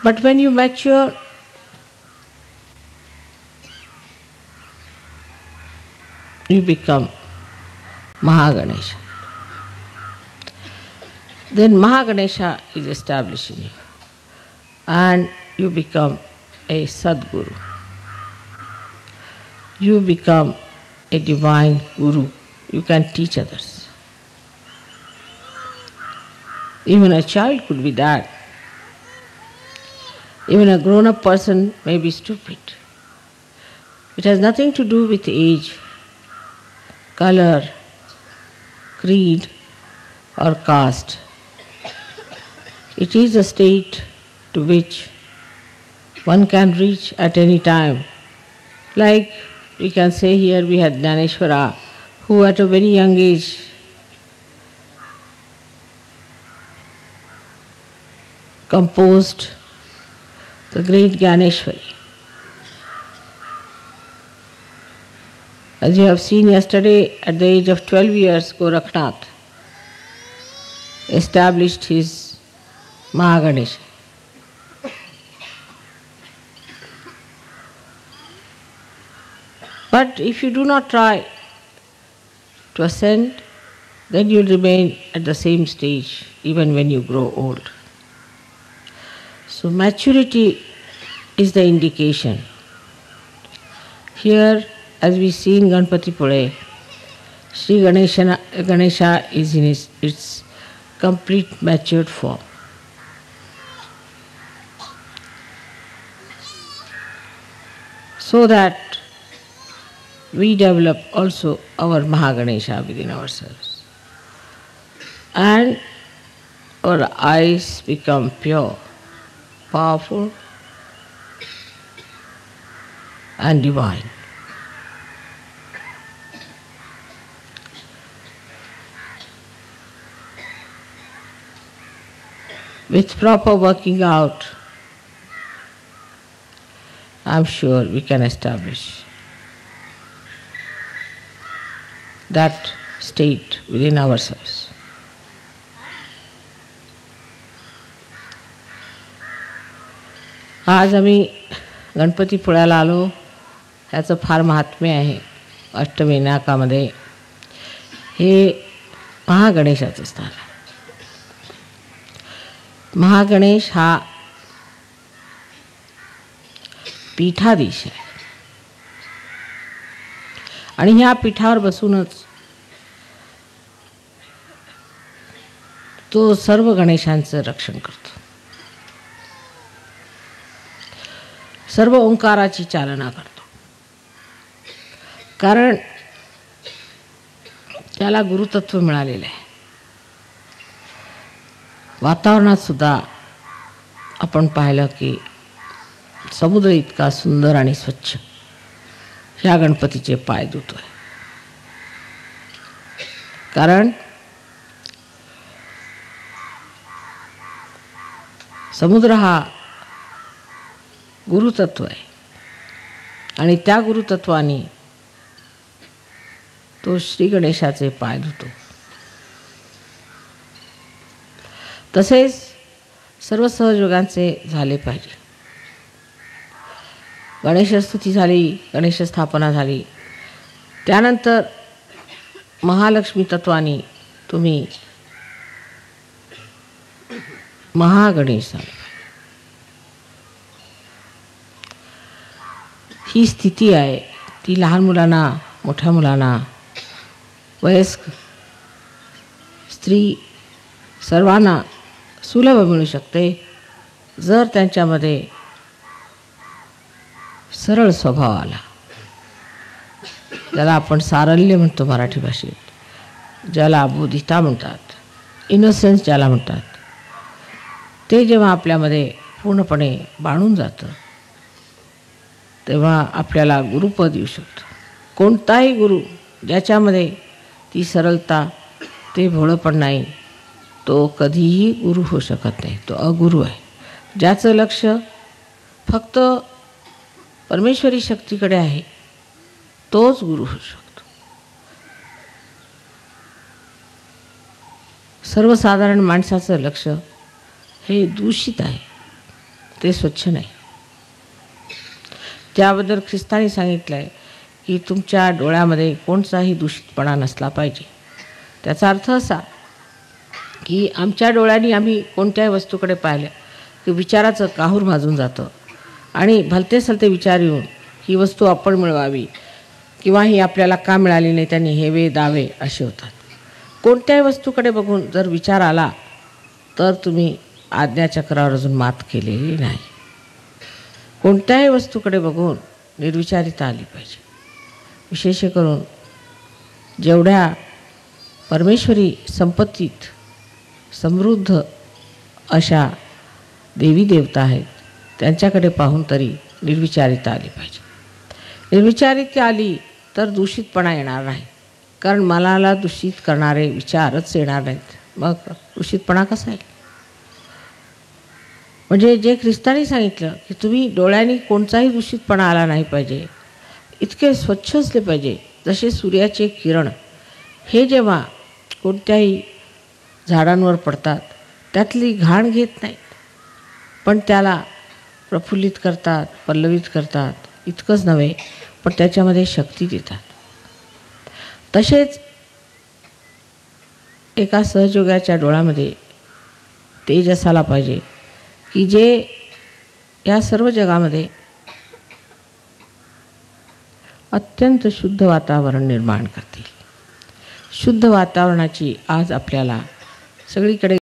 But when you mature, you become Mahaganesha. Then Mahaganesha is established in you, and you become a Sadguru. You become a divine Guru. You can teach others. Even a child could be that. Even a grown-up person may be stupid. It has nothing to do with age, color, creed, or caste. It is a state to which one can reach at any time. Like we can say here we had Jnaneshwara, who at a very young age composed the great Jnaneshwari. As you have seen yesterday, at the age of 12 years, Gorakhnath established his Mahaganesha. But if you do not try to ascend, then you will remain at the same stage even when you grow old. So maturity is the indication. Here, as we see in Ganpati Pule, Sri Ganesha is in its complete matured form. So that we develop also our Mahaganesha within ourselves. And our eyes become pure, powerful, and divine. With proper working out, I am sure we can establish that state within ourselves. आज आम्ही गणपती पुळ्याला आलो, ह्याचं फार महात्म्य आहे. अष्टमी नाकामध्ये हे महागणेशाचं स्थान आहे. महागणेश हा पीठाधीश आहे आणि ह्या पीठावर बसूनच तो सर्व गणेशांचं रक्षण करतो. सर्व ओंकाराची चालना करतो. कारण त्याला गुरुतत्व मिळालेलं आहे. वातावरणात सुद्धा आपण पाहिलं की समुद्र इतका सुंदर आणि स्वच्छ ह्या गणपतीचे पाय धुतोय. कारण समुद्र हा गुरुतत्व आहे आणि त्या गुरुतत्वाने तो श्री गणेशाचे पाय धुतो. तसेच सर्व सहयोगांचे झाले पाहिजे. गणेशस्तुती झाली, गणेश स्थापना झाली, त्यानंतर महालक्ष्मी तत्वाने तुम्ही महागणेश झाला. ही स्थिती आहे ती लहान मुलांना, मोठ्या मुलांना, वयस्क स्त्री सर्वांना सुलभ मिळू शकते जर त्यांच्यामध्ये सरळ स्वभाव आला. ज्याला आपण सारल्य म्हणतो मराठी भाषेत, ज्याला बोधिता म्हणतात, इनोसेन्स ज्याला म्हणतात, ते जेव्हा आपल्यामध्ये पूर्णपणे बाणून जातं तेव्हा आपल्याला गुरुपद येऊ शकतं. कोणताही गुरु ज्याच्यामध्ये ती सरलता, ते भोळेपण नाही, तो कधीही गुरु होऊ शकत नाही. तो अगुरू आहे. ज्याचं लक्ष फक्त परमेश्वरी शक्तीकडे आहे तोच गुरु होऊ शकतो. सर्वसाधारण माणसाचं लक्ष हे दूषित आहे. ते स्वच्छ नाही. त्याबद्दल ख्रिस्तानी सांगितलं आहे की तुमच्या डोळ्यामध्ये कोणताही दूषितपणा नसला पाहिजे. त्याचा अर्थ असा की आमच्या डोळ्यांनी आम्ही कोणत्याही वस्तूकडे पाहिल्या की विचाराचं काहूर भाजून जातं आणि भलते सलते विचार येऊन ही वस्तू आपण मिळवावी किंवा ही आपल्याला का मिळाली नाही, त्यांनी हेवे दावे असे होतात. कोणत्याही वस्तूकडे बघून जर विचार आला तर तुम्ही आज्ञाचक्रावर अजून मात केलेली नाही. कोणत्याही वस्तूकडे बघून निर्विचारिता आली पाहिजे. विशेष करून जेवढ्या परमेश्वरी संपत्तीत समृद्ध अशा देवी देवता आहेत त्यांच्याकडे पाहून तरी निर्विचारिता आली पाहिजे. निर्विचारिता आली तर दूषितपणा येणार नाही, कारण मनाला दूषित करणारे विचारच येणार नाहीत. मग दूषितपणा कसा येईल? म्हणजे जे ख्रिस्तानी सांगितलं की तुम्ही डोळ्यांनी कोणताही दूषितपणा आला नाही पाहिजे, इतके स्वच्छ असले पाहिजे जसे सूर्याचे किरण हे जेव्हा कोणत्याही झाडांवर पडतात त्यातली घाण घेत नाहीत, पण त्याला प्रफुल्लित करतात, पल्लवित करतात. इतकंच नव्हे पण त्याच्यामध्ये शक्ती देतात. तसेच एका सहयोगाच्या डोळ्यामध्ये तेज असायला पाहिजे की जे या सर्व जगामध्ये अत्यंत शुद्ध वातावरण निर्माण करतील. शुद्ध वातावरणाची आज आपल्याला सगळीकडे